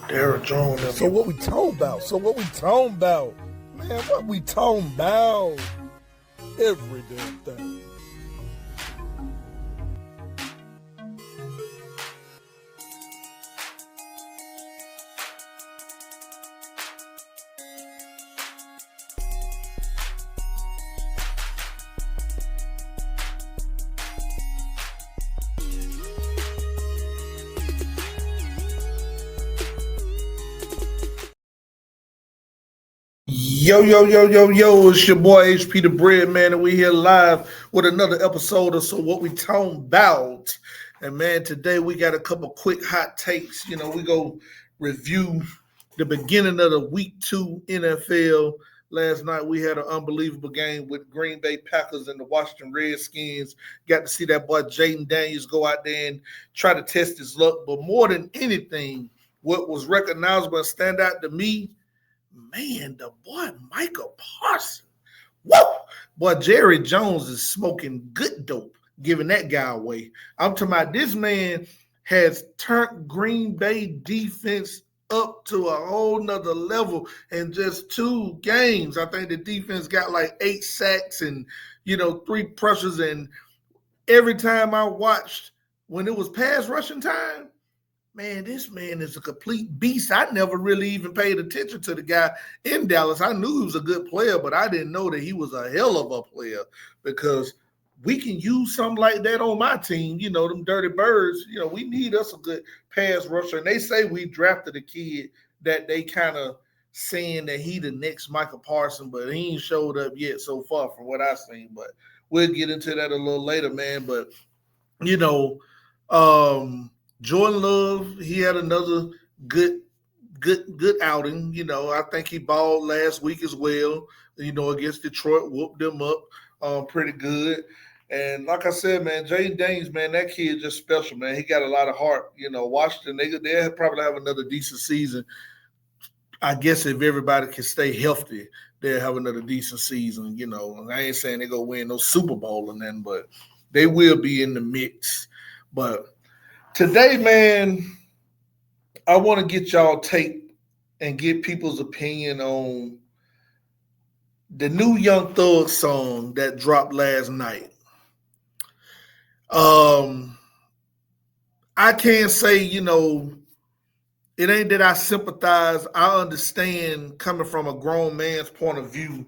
Derrick Jones. So what we talking about? Man, what we talking about? Every damn thing. Yo, yo, yo, yo, yo, it's your boy HP the Bread Man, and we here live with another episode of So What We Talking About. And man, today we got a couple quick hot takes. We go review the beginning of the week 2 NFL. Last night we had an unbelievable game with Green Bay Packers and the Washington Redskins. Got to see that boy Jaden Daniels go out there and try to test his luck. But more than anything, what was recognizable and stand out to me, man, the boy Michael Parsons. Whoa! Boy, Jerry Jones is smoking good dope, giving that guy away. I'm talking about this man has turned Green Bay defense up to a whole nother level in just 2 games. I think the defense got like 8 sacks and 3 pressures. And every time I watched when it was pass rushing time, man, this man is a complete beast. I never really even paid attention to the guy in Dallas. I knew he was a good player, but I didn't know that he was a hell of a player, because we can use something like that on my team. Them dirty birds, we need us a good pass rusher. And they say we drafted a kid that they kind of saying that he the next Michael Parsons, but he ain't showed up yet so far from what I've seen. But we'll get into that a little later, man. But, Jordan Love, he had another good outing. I think he balled last week as well. Against Detroit, whooped them up pretty good. And like I said, man, Jaden Daniels, man, that kid just special, man. He got a lot of heart. Washington, they'll probably have another decent season. I guess if everybody can stay healthy, they'll have another decent season. And I ain't saying they're going to win no Super Bowl or nothing, but they will be in the mix. But today, man, I want to get y'all take and get people's opinion on the new Young Thug song that dropped last night. I can't say, it ain't that I sympathize. I understand, coming from a grown man's point of view,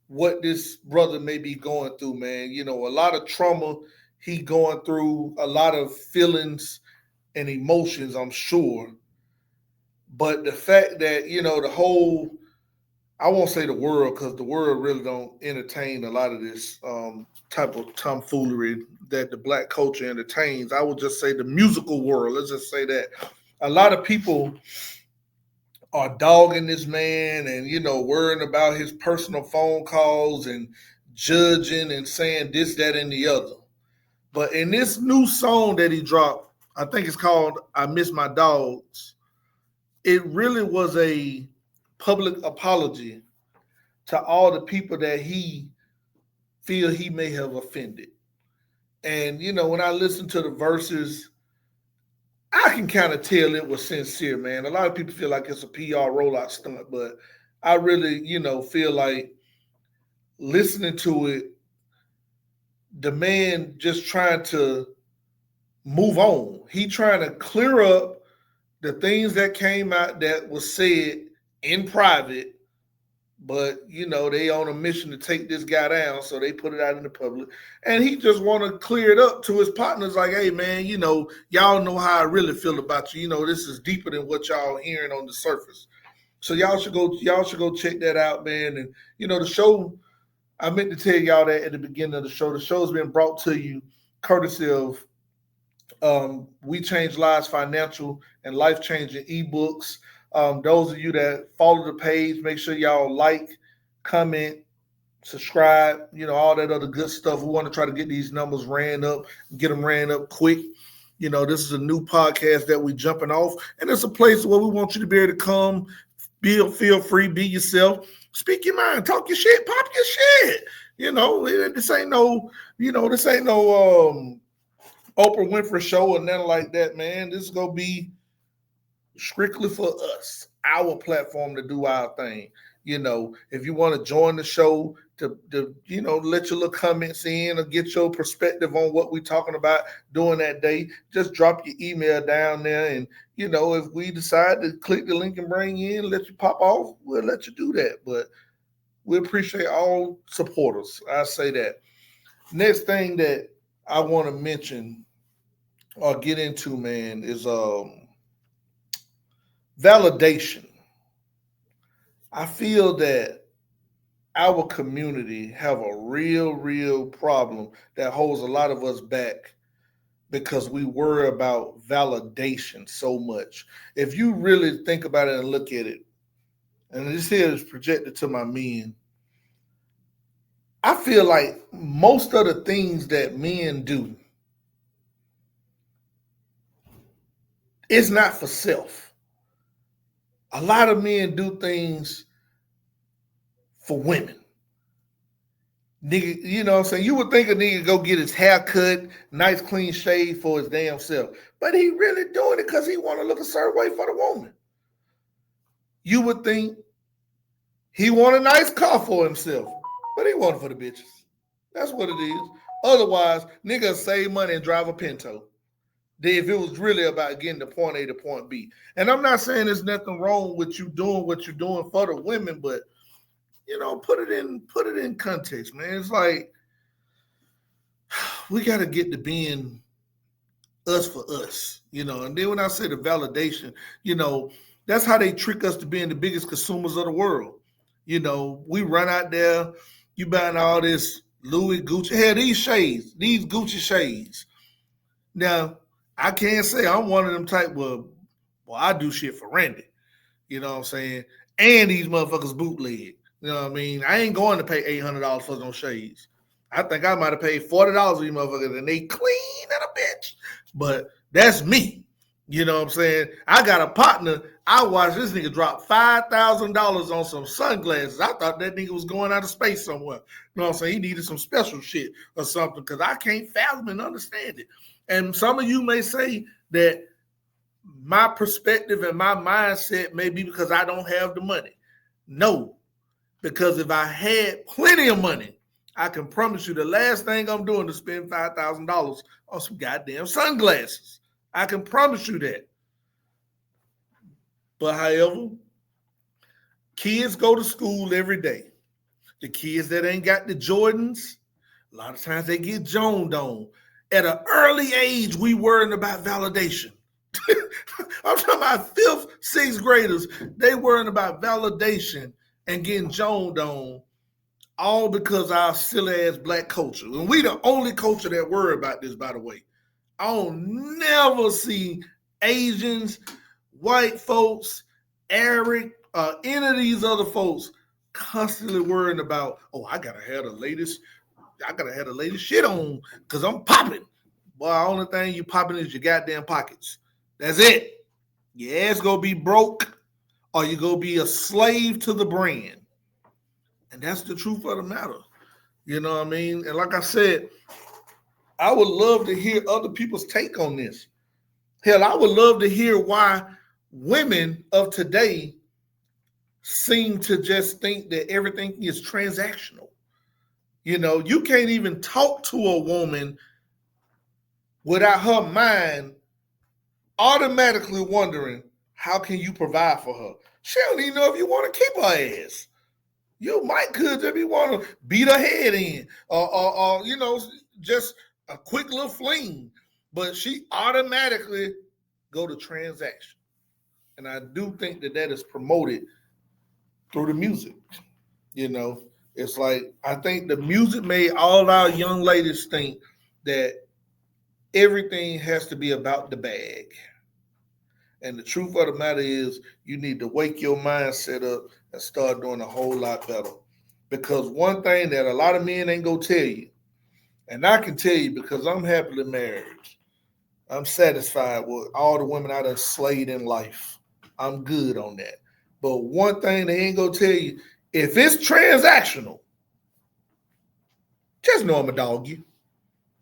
what this brother may be going through, man. A lot of trauma he going through, a lot of feelings and emotions, I'm sure. But the fact that, the whole, I won't say the world, because the world really don't entertain a lot of this type of tomfoolery that the black culture entertains. I would just say the musical world, let's just say that. A lot of people are dogging this man and, worrying about his personal phone calls and judging and saying this, that, and the other. But in this new song that he dropped, I think it's called I Miss My Dogs, it really was a public apology to all the people that he feel he may have offended. And, when I listen to the verses, I can kind of tell it was sincere, man. A lot of people feel like it's a PR rollout stunt, but I really, feel like listening to it, the man just trying to move on. He trying to clear up the things that came out that was said in private, but they on a mission to take this guy down, so they put it out in the public. And he just want to clear it up to his partners, like, hey man, y'all know how I really feel about you. This is deeper than what y'all hearing on the surface. So y'all should go check that out, man. And the show, I meant to tell y'all that at the beginning of the show. The show's been brought to you courtesy of We Change Lives Financial and Life Changing eBooks. Those of you that follow the page, make sure y'all like, comment, subscribe, all that other good stuff. We want to try to get these numbers ran up, get them ran up quick. This is a new podcast that we're jumping off, and it's a place where we want you to be able to come, feel free, be yourself, speak your mind, talk your shit, pop your shit. This ain't no Oprah Winfrey show or nothing like that, man. This is gonna be strictly for us, our platform to do our thing. If you want to join the show to let your little comments in or get your perspective on what we're talking about during that day, just drop your email down there. And, if we decide to click the link and bring you in, let you pop off, we'll let you do that. But we appreciate all supporters. I say that. Next thing that I want to mention or get into, man, is validation. I feel that our community have a real problem that holds a lot of us back because we worry about validation so much. If you really think about it and look at it, and this here is projected to my men, I feel like most of the things that men do is not for self. A lot of men do things for women. Nigga, you know what I'm saying? You would think a nigga go get his hair cut, nice clean shave for his damn self. But he really doing it because he want to look a certain way for the woman. You would think he want a nice car for himself, but he want it for the bitches. That's what it is. Otherwise, nigga save money and drive a Pinto. If it was really about getting to point A to point B. And I'm not saying there's nothing wrong with you doing what you're doing for the women, but put it in context, man. It's like we got to get to being us for us, And then when I say the validation, that's how they trick us to being the biggest consumers of the world. We run out there, you buying all this Louis Gucci. Hell, these Gucci shades. Now, I can't say I'm one of them type, well, I do shit for Randy. You know what I'm saying? And these motherfuckers bootleg. You know what I mean? I ain't going to pay $800 for those shades. I think I might have paid $40 for these motherfuckers, and they clean at a bitch. But that's me. You know what I'm saying? I got a partner. I watched this nigga drop $5,000 on some sunglasses. I thought that nigga was going out of space somewhere. You know what I'm saying? He needed some special shit or something because I can't fathom and understand it. And some of you may say that my perspective and my mindset may be because I don't have the money. No, because if I had plenty of money, I can promise you the last thing I'm doing is spend $5,000 on some goddamn sunglasses. I can promise you that. But however, kids go to school every day. The kids that ain't got the Jordans, a lot of times they get joned on. At an early age, we worrying about validation. I'm talking about 5th, 6th graders. They worrying about validation and getting joned on, all because of our silly ass black culture. And we the only culture that worry about this, by the way. I don't never see Asians, white folks, Arab, any of these other folks constantly worrying about, I gotta have the latest shit on because I'm popping. Boy, the only thing you popping is your goddamn pockets. That's it. Your ass gonna be broke or you gonna be a slave to the brand. And that's the truth of the matter. You know what I mean? And like I said, I would love to hear other people's take on this. Hell, I would love to hear why women of today seem to just think that everything is transactional. You can't even talk to a woman without her mind automatically wondering, how can you provide for her? She don't even know if you want to keep her ass. You might could if you want to beat her head in or just a quick little fling. But she automatically go to transaction. And I do think that is promoted through the music. It's like, I think the music made all our young ladies think that everything has to be about the bag. And the truth of the matter is, you need to wake your mindset up and start doing a whole lot better. Because one thing that a lot of men ain't gonna tell you, and I can tell you because I'm happily married, I'm satisfied with all the women I done slayed in life. I'm good on that. But one thing they ain't gonna tell you, if it's transactional, just know I'm a dog you.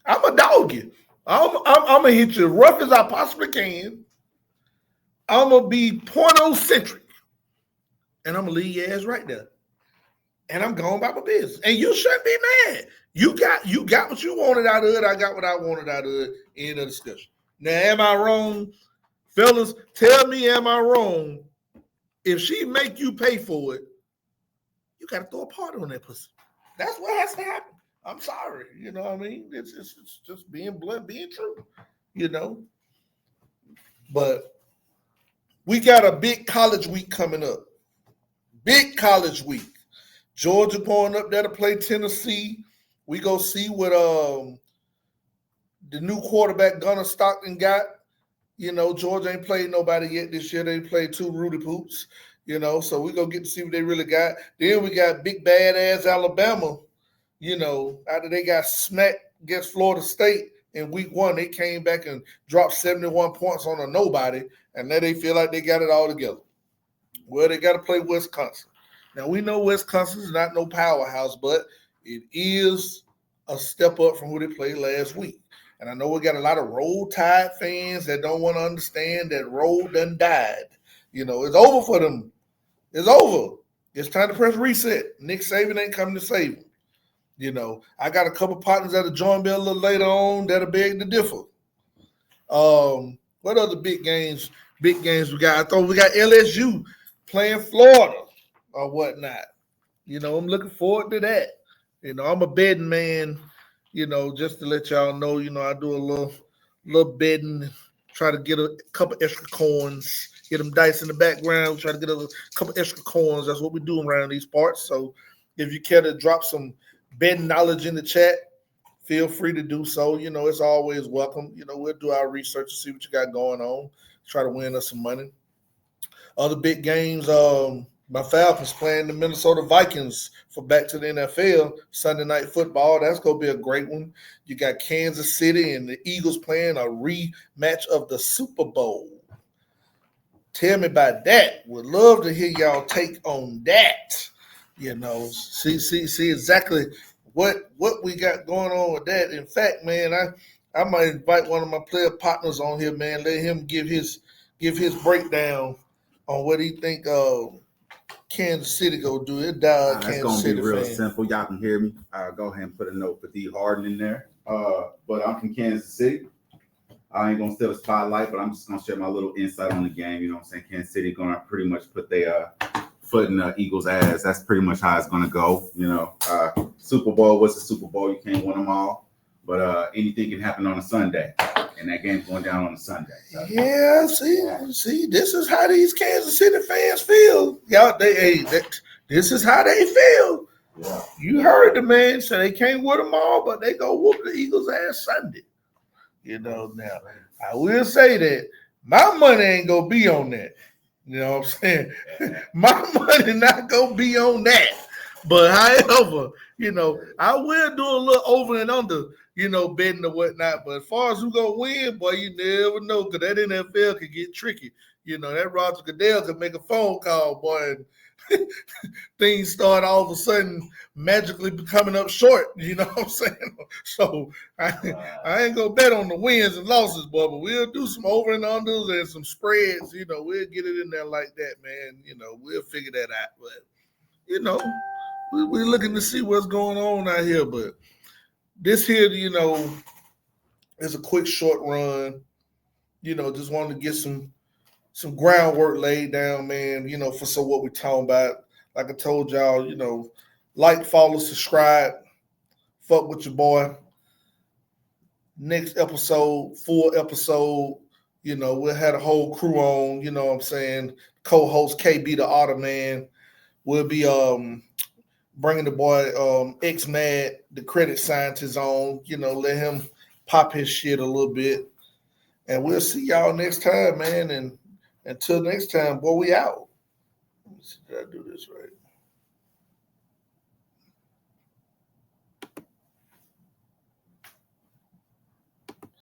I'm a dog you. I'm gonna hit you as rough as I possibly can. I'm gonna be porno-centric. And I'm gonna leave your ass right there. And I'm going about my business. And you shouldn't be mad. You got what you wanted out of it. I got what I wanted out of it. End of discussion. Now, am I wrong? Fellas, tell me, am I wrong? If she make you pay for it, you got to throw a party on that pussy. That's what has to happen. I'm sorry. You know what I mean? It's just being blunt, being true. You know? But we got a big college week coming up. Big college week. Georgia going up there to play Tennessee. We go see what the new quarterback Gunnar Stockton got. You know, Georgia ain't played nobody yet this year. They played 2 Rudy Poops. You know, so we go get to see what they really got. Then we got big badass Alabama. You know, after they got smacked against Florida State in week 1, they came back and dropped 71 points on a nobody, and now they feel like they got it all together. Well, they got to play Wisconsin. Now, we know Wisconsin is not no powerhouse, but it is a step up from who they played last week. And I know we got a lot of Roll Tide fans that don't want to understand that Roll done died. You know, it's over for them. It's over. It's time to press reset. Nick Saban ain't coming to save them. You know, I got a couple partners that'll join me a little later on that'll beg to differ. What other big games we got? I thought we got LSU playing Florida or whatnot. You know, I'm looking forward to that. You know, I'm a betting man, you know, just to let y'all know, you know, I do a little betting, try to get a couple extra coins, get them dice in the background, try to get a couple extra coins. That's what we do around these parts. So if you care to drop some betting knowledge in the chat, feel free to do so. You know, it's always welcome. You know, we'll do our research to see what you got going on, try to win us some money. Other big games, my Falcons playing the Minnesota Vikings for back to the NFL Sunday Night Football. That's going to be a great one. You got Kansas City and the Eagles playing a rematch of the Super Bowl. Tell me about that. Would love to hear y'all take on that. You know, see exactly what we got going on with that. In fact, man, I might invite one of my player partners on here, man. Let him give his breakdown on what he think Kansas City go do. It died. That's gonna be real simple. Y'all can hear me. I'll go ahead and put a note for D Harden in there. But I'm from Kansas City. I ain't gonna steal the spotlight, but I'm just gonna share my little insight on the game. You know what I'm saying? Kansas City gonna pretty much put their foot in the Eagles' ass. That's pretty much how it's gonna go. You know, Super Bowl. What's the Super Bowl? You can't win them all, but anything can happen on a Sunday, and that game's going down on a Sunday. So. Yeah, see, this is how these Kansas City fans feel. Y'all, this is how they feel. Yeah. You heard the man say they can't win them all, but they go whoop the Eagles' ass Sunday. You know, now I will say that my money ain't gonna be on that. You know what I'm saying? My money not gonna be on that. But however, you know, I will do a little over and under, you know, betting or whatnot. But as far as who gonna win, boy, you never know, because that NFL could get tricky. You know, that Roger Goodell could make a phone call, boy, and things start all of a sudden magically coming up short. You know what I'm saying? So I ain't gonna bet on the wins and losses, boy, but we'll do some over and unders and some spreads. You know, we'll get it in there like that, man. You know, we'll figure that out. But you know, we're looking to see what's going on out here. But this here, you know, is a quick short run. You know, just wanted to get some groundwork laid down, man, you know, for so what we're talking about. Like I told y'all, you know, like, follow, subscribe, fuck with your boy. Next episode, full episode, you know, we'll have a whole crew on, you know what I'm saying? Co-host KB the Ottoman. We'll be bringing the boy X-Mad, the credit scientist on, you know, let him pop his shit a little bit. And we'll see y'all next time, man. And until next time, boy, we out. Let me see, did I do this right?